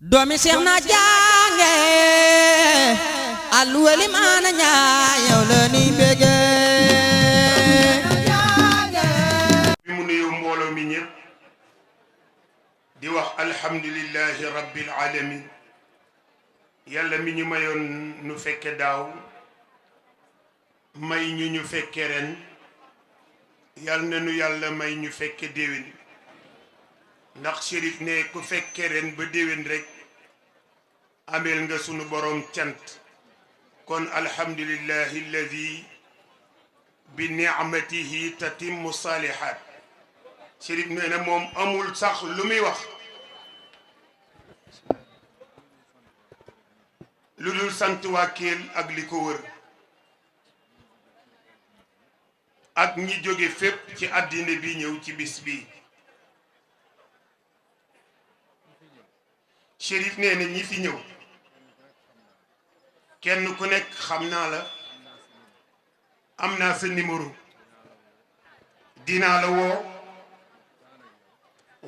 doomi Seex na jànge alwali maana ñaa yow la ni bége bi mu nuyu mbooloo mi ñëpp di wax alhamdulillahi rabbil alamin yàlla mi ñu mayoon nu fekke daaw may ñu fekke ren yàlla na nu yàlla may ñu fekke déwén ndax Chérif ne ku fekke ren ba déwén rek ameel nga sunu borom cant kon alhamdulillahi alladi bi ni'matihi tatimmu salihat Chérif nee na moom amul sax lu muy wax lu dul sant waa Kelle ak li ko wër ak ñi jóge fépp ci àddina bi ñëw ci bis bi Chérif nee na ñi fi ñëw kenn ku nekk xam naa la am naa sa numéro dinaa la woo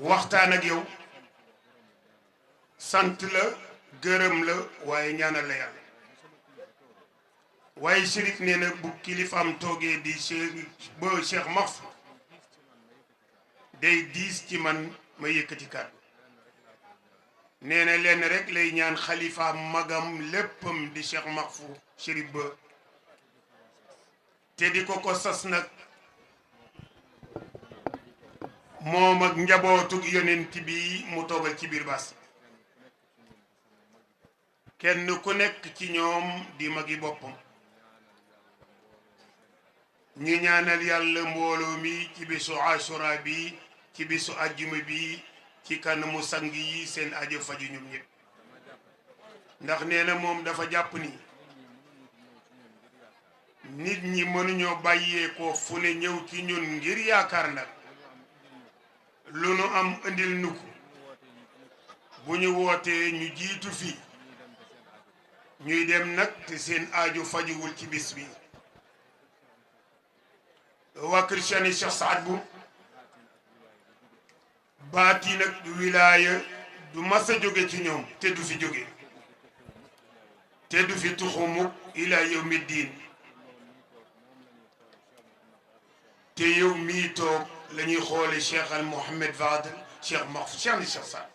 waxtaan ak yow sant la gërëm la waaye ñaanal la yàlla waaye Chérif nee na bu kilifaam toogee di Cheikh Mahfou day diis ci man ma yëkkati kàddu nee na lenn rek lay ñaan xalifaam magam léppam di Cheikh Mahfou Chérif Ba te di ko sas nag moom ak njabootug yonent bi mu toogal ci biir bas kenn ku nekk ci ñoom di magi boppam ñu ñaanal yàlla mbooloo mi ci bisu Ashura bi ci bisu ajjuma bi ci kanamu sang yi seen ajo faju ñoom ñëpp ndax nee na moom dafa jàpp ni nit ñi mënuñoo bàyyeekoo fu ne ñëw ci ñun ngir yaakaar nag lu nu am indil nu ko bu ñu wootee ñu jiitu fi ñuy dem nag te seen aajo fajuwul ci bis bi waa kër Cheikh Saad Bou baati nag wilaaya du mas a jóge ci ñoom te du fi jóge te du fi tuxu mukk ila yawmi diin te yow mii toog la ñuy xoole Cheikh al Mohammed Fadel Cheikh Mahfou Cheikh Saad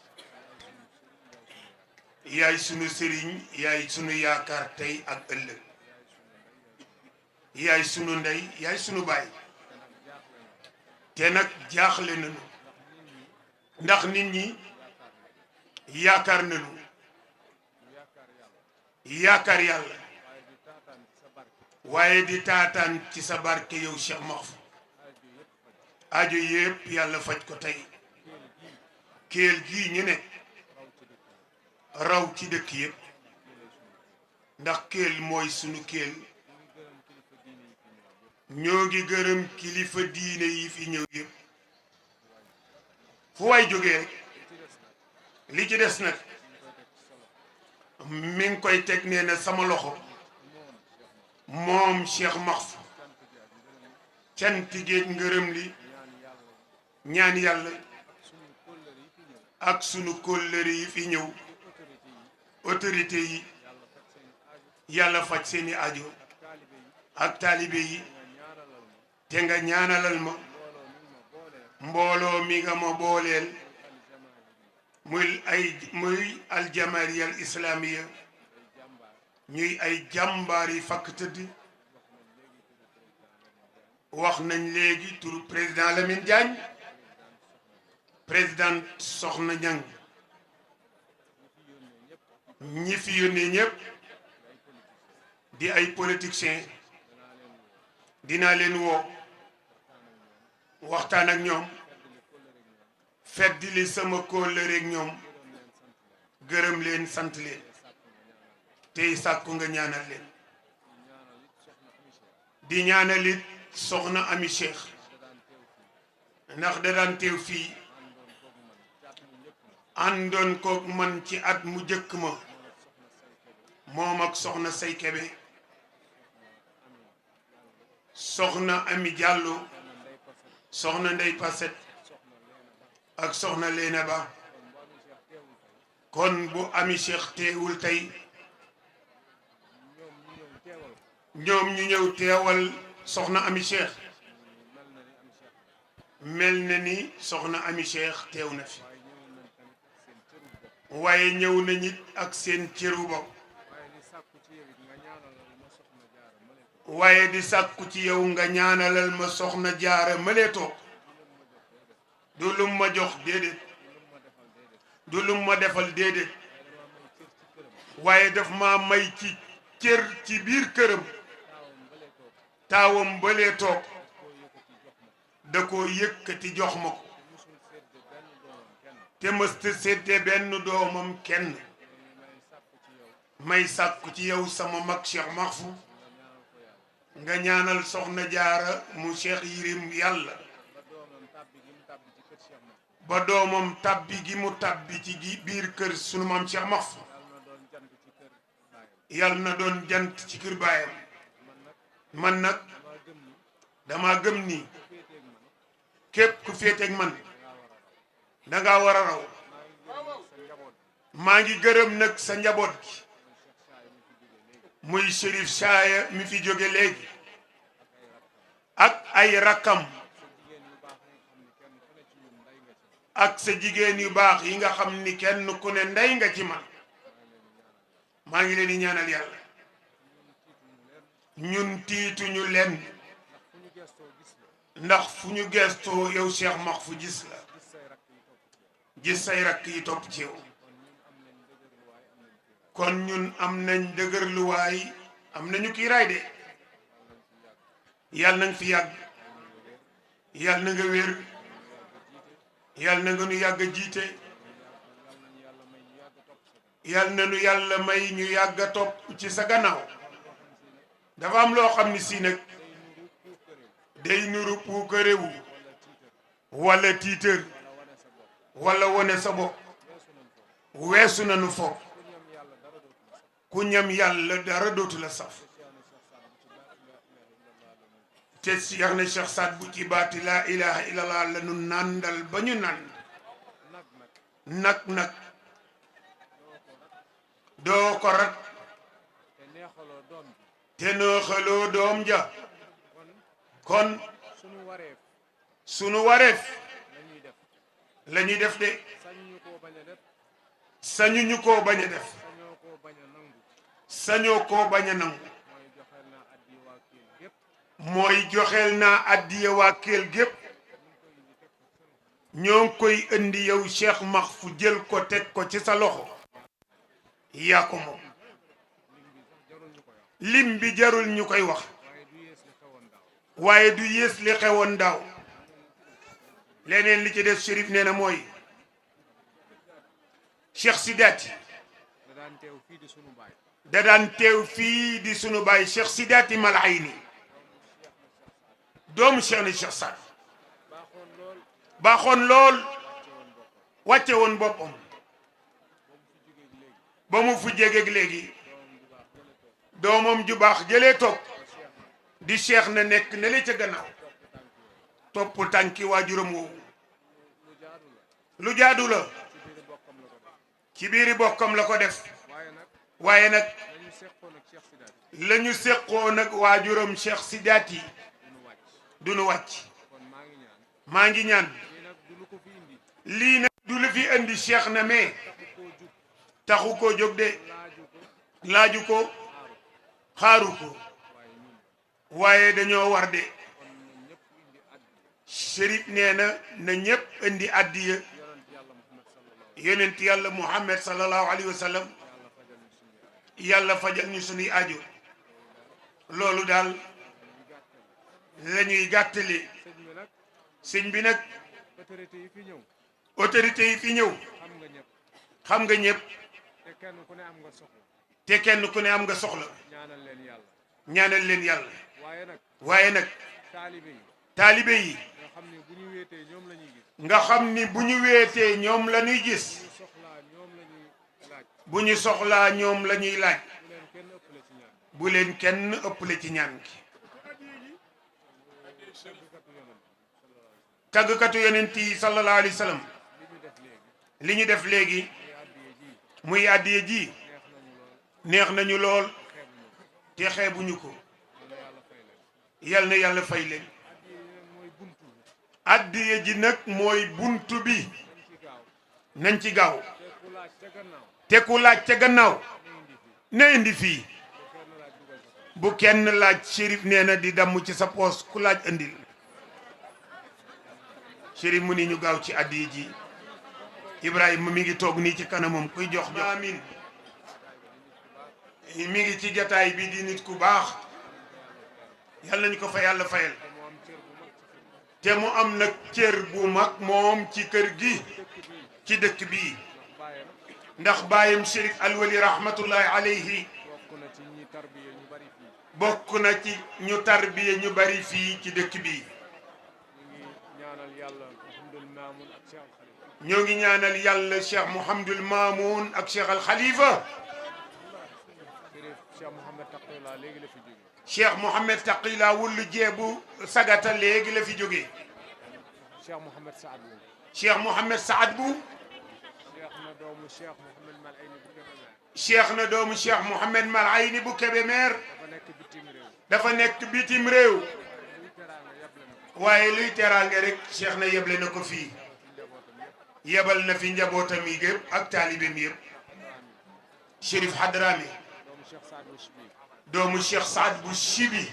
yaay sunu sëriñ yaay sunu yaakaar tey ak ëllëg yaay sunu ndey yaay sunu baay te nag jaaxle nañu ndax nit ñi yaakaar nañu yaakaar yàlla waaye di taataan ci sa barke yow Cheikh Mahfou aajo yépp yàlla faj ko tey Kelle gii ñu ne raw ci dëkk yépp ndax Kelle mooy sunu Kelle ñoo ngi gërëm kilifa diine yi fi ñëw yépp fu waay jógee rek li ci des nag mi ngi koy teg nee na sama loxo moom Cheikh Mahfou cant géej ngërëm li ñaan yàlla ak sunu kóllëre yi fi ñëw autorité yi yàlla faj seeni aajo ak taalibe yi te nga ñaanalal ma mbooloo mi nga ma booleel muy aljamariya al islamiya ñuy ay jàmbaar yi fakk tëdd wax nañ léegi turu président Lamine Diagne président Soxna Ñang ñi fi yónnee ñëpp di ay politiciens dinaa leen woo waxtaan ak ñoom feddili sama kóllëre ak ñoom gërëm leen sant leen tey sàkku nga ñaanal leen di ñaanalit soxna Ami Cheikh ndax da daan teew fii àndoon kook man ci at mu jëkk ma moom ak soxna Say Kebe soxna Ami Diallo soxna Ndey Paset ak soxna Leena Ba kon bu ami Cheikh teewul tey ñoom ñu ñëw teewal soxna ami Cheikh mel na ni soxna ami Cheikh teew na fi waaye ñëw na ñit ak seen cëru bopp waaye di sàkku ci yow nga ñaanalal ma soxna jaara mëlee toog du lum ma jox déedéet du lum ma defal déedéet waaye daf ma may ci cër ci biir këram taawam balee toog da ko yëkkati jox ma ko te mësta sédde benn doomam kenn may sàkku ci yow sama mag Cheikh Mahfou nga ñaanal soxna jaara mu Cheikh Yirim yàlla ba doomam tabbi gi mu tabbi ci biir kër sunu maam Cheikh Mahfou yàlla na doon jant ci kër baayam man nag dama gëm ni képp ku féeteeg man danga war a raw maa ngi gërëm nag sa njaboot gi muy Chérif Saaya mi fi jóge léegi ak ay rakkam ak sa jigéen yu baax yi nga xam ni kenn ku ne ndey nga ci man maa ngi leen di ñaanal yàlla ñun tiituñu leen ndax fu ñu gestoo yow Cheikh Mahfou gis la gis say rakk yi topp ci yow kon ñun am nañ dëgërluwaay am nañu kiiraay de yàlla na nga fi yàgg yàlla na nga wér yàlla na nga nu yàgg a jiite yàlla na nu yàlla may ñu yàgg a topp ci sa gannaaw dafa am loo xam ni si nag day nuru puukarewu wala tiitër wala wone sa bopp weesu nañu foofu ku ñam yàlla dara dootu la saf te Cheikh na Cheikh Saad bu ci baati laa ilaha illallah la nu nàndal ba ñu nànd nag doo ko rat te neexaloo doom ja kon sunu wareef la ñuy def de sañuñu koo bañ a def sañoo koo bañ a nangu mooy joxeel naa addiya waa Kell gépp ñoo ngi koy indi yow Cheikh Mahfou jël ko teg ko ci sa loxo yaa ko moom lim bi jarul ñu koy wax waaye du yées li xewoon daaw leneen li ci des Chérif nee na mooy Cheikh Sidaati da daan teew fii di sunu baay Cheikh Sidaati Malayni doomu Cheikh na Cheikh Saad baaxoon lool wàcce woon boppam ba mu fu jegeeg léegi doomam ju baax jëlee toog di Cheikh na nekk ne la ca gannaaw topp tànki waajuram woowu lu jaadu la ci biiri bokkam la ko def waaye nag la ñu seqoo nag waajuram Cheikh Sidaati du nu wàcc maa ngi ñaan lii nag du lu fi indi Cheikh na mais taxu koo jóg de laaju ko xaaru ko waaye dañoo war de Chérif nee na ñépp indi addiya yonent yàlla Muhammad sallallahu alayhi wa sallam yàlla fajal ñu sunuy aajo loolu daal la ñuy gàttali sëñ bi nag autorité yi fi ñëw xam nga ñëpp te kenn ku ne am nga soxla ñaanal leen yàlla waaye nag taalibe yi nga xam ni bu ñu wéetee ñoom la ñuy gis bu ñu soxlaa ñoom la ñuy laaj bu leen kenn ëppale ci ñaan gi tàggkatu yonent yi sallallahu alayhi wa sallam li ñu def léegi muy addiye ji neex nañu lool te xeebuñu ko yal na yàlla fay leen addiye ji nag mooy buntu bi nañ ci gaaw te ku laaj ca gannaaw na indi fii bu kenn laaj Chérif nee na di damm ci sa poos ku laaj indil Chérif mu ni ñu gaaw ci addiye ji Ibrahima mi ngi toog nii ci kanamam kuy jox amin mi ngi ci jataay bi di nit ku baax yàlla nañu ko fa yàlla fayal te mu am nag cër bu mag moom ci kër gi ci dëkk bii ndax baayam Chérif Alwali rahmatullahi alayhi bokk na ci ñu tarbiye ñu bari fii ci dëkk bii ñoo ngi ñaanal yàlla Cheikh Mouhamadul Mamoun ak Cheikh Al Khalifa Cheikh Mouhamed Taqila wullu jeebu sagata léegi la fi jógee Cheikh Mouhamed Saad bu Cheikh na doomu Cheikh Mouhamed Mal Ayni bu Kébémer dafa nekk bitim réew waaye luy teraanga rek Cheikh na yeble na ko fii yebal na fi njabootam yi gépp ak taalibeem yëpp Chérif Hadrami doomu Cheikh Saad bu Chibi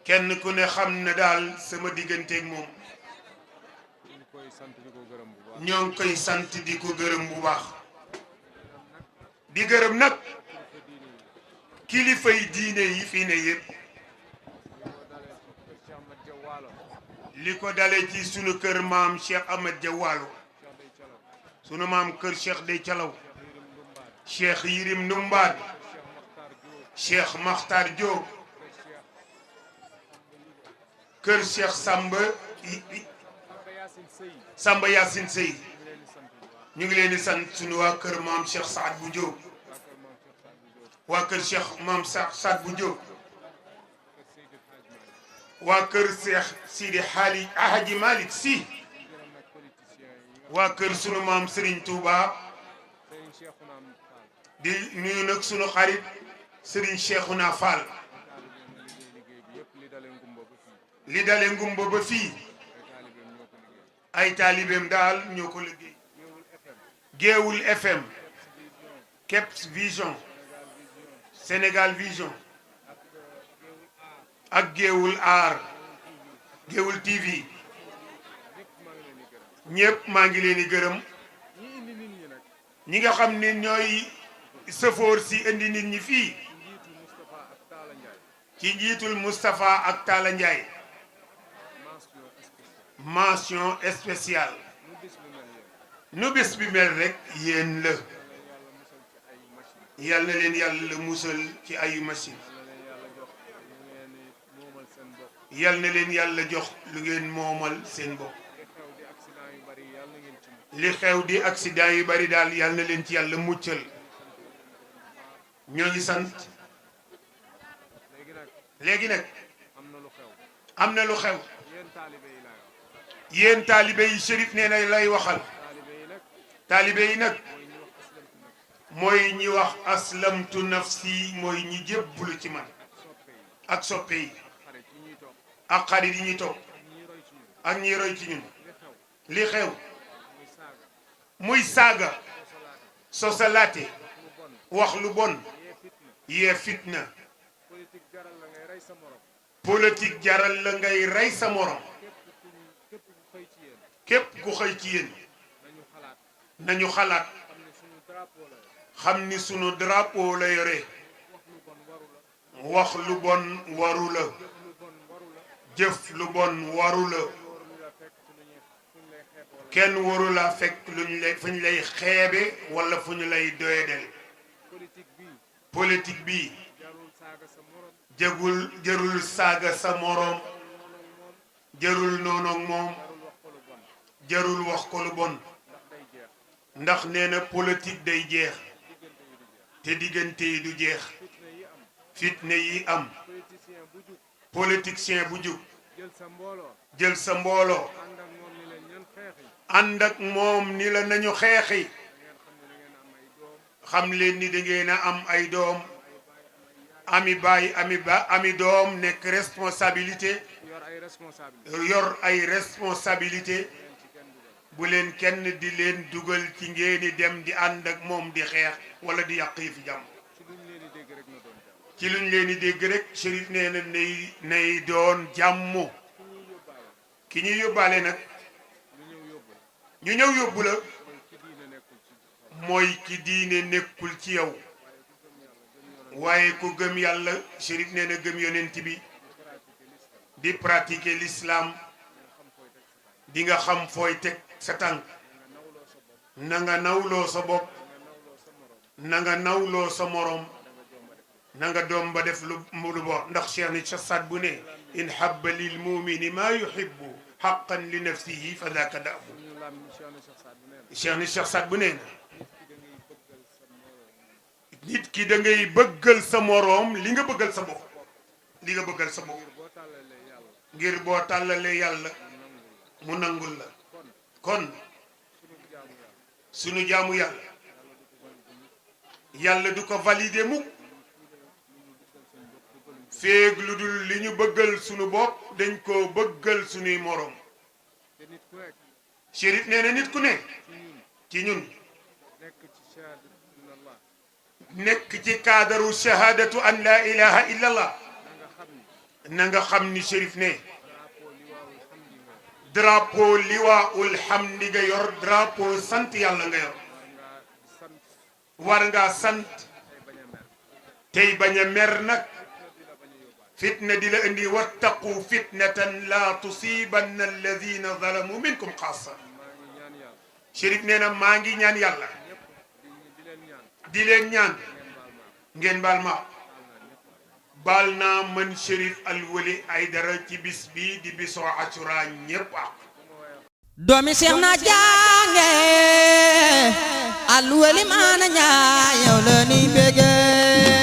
kenn ku ne xam na daal sama digganteeg moom ñoo ngi koy sant di ko gërëm bu baax di gërëm nag kilifay diine yi fii ne yëpp li ko dale ci sunu kër maam Cheikh Ahmed Dia Waalo sunu maam kër Cheikh Dey Calaw Cheikh Yirim Ndumbaan Cheikh Makhtar Diop kër Cheikh Samba Yacine Sey ñu ngi leen di sant sunu waa kër maam Cheikh Saad bu Diop waa kër Cheikh maam Saad bu Diop waa kër Cheikh Sidi Hadji Malick Sy waa kër sunu maam Serigne Touba di nuyu nag sunu xarit Serigne Cheikhouna Fall li dale ngumba ba fii ay taalibeem daal ñoo ko liggéey Géewul FM Keps Vision Sénégal Vision ak Géewul Aar Géewul TV ñëpp maa ngi leen di gërëm ñi nga xam ne ñooy sëfoor si indi nit ñi fii ci njiitul Moustapha ak Talla Ndiaye mention spéciale nu bés bi mel rek yéen la yal na leen yàlla musal ci ayu machine yal na leen yàlla jox lu ngeen moomal seen bopp li xew di accident yu bari daal yal na leen ci yàlla muccal ñoo ngi sant léegi nag am na lu xew yéen taalibe yi Chérif nee na lay waxal taalibe yi nag mooy ñi wax aslamtu nafsi mooy ñi jébbalu ci man ak soppe yi ak xarit yi ñuy toog ak ñi roy ci ñun li xew muy saaga sosalaate wax lu bon yee fitna politique jaral la ngay rey sa morom képp ku xëy ci yéen nañu xalaat xam ni sunu drapeau la yore wax lu bon waru la jëf lu bon waru la kenn waru la fekk fu ñu lay xeebe wala fu ñu lay doyadel politique bi jërul saaga sa moroom jërul noonu ak moom jarul wax ko lu bon ndax nee na politique day jeex te diggante yi du jeex fitne yi am politicien bu jug jël sa mbooloo ànd ak moom ni la nañu xeexi xam leen ni da ngeen a am ay doom ami baay ami doom nekk responsabilité yor ay responsabilité bu leen kenn di leen dugal ci ngeeni dem di ànd ak moom di xeex wala di yàq yi fi jàmm ci luñ leen di dégg rek Chérif nee na nay doon jàmm ki ñuy yóbbaale nag ñu ñëw yóbbu la mooy ki diine nekkul ci yow waaye ku gëm yàlla Chérif nee na gëm yonent bi di pratiquer l'islam di nga xam fooy teg sa tànk na nga nawloo sa bopp na nga nawloo sa morom na nga doom ba def lu bor ndax Cheikh ni Saad bu ne in habba lil mumini maa yuhibbu haqqan li nafsihi fa daaka da'bu Cheikh ni Saad bu nee na nit ki da ngay bëggal sa moroom li nga bëggal sa bopp li nga bëggal sa bopp ngir boo tàllalee yàlla mu nangul la kon sunu jaamu yàlla yàlla du ko valider mukk féeg lu dul li ñu bëggal sunu bopp dañ ko bëggal sunuy moroom Chérif nee na nit ku ne ci ñun nekk ci kaadaru shahadatu an la ilaha illa allah na nga xam ni Chérif ne drapeau liwaul hamdi nga yor drapeau sant yàlla nga yor war ngaa sant tey bañ a mer nag fitna di la indi wattaqu fitnatan la tusibanna alladina zalamu minkum xaasa Chérif nee na maa ngi ñaan yàlla di leen ñaan ngeen baal ma baal naa man Chérif Alwely Aidara ci bis bi di bisoo Ashura ñépp ak doomi Seex na jànge Alwely maana ñaa yow la ni bége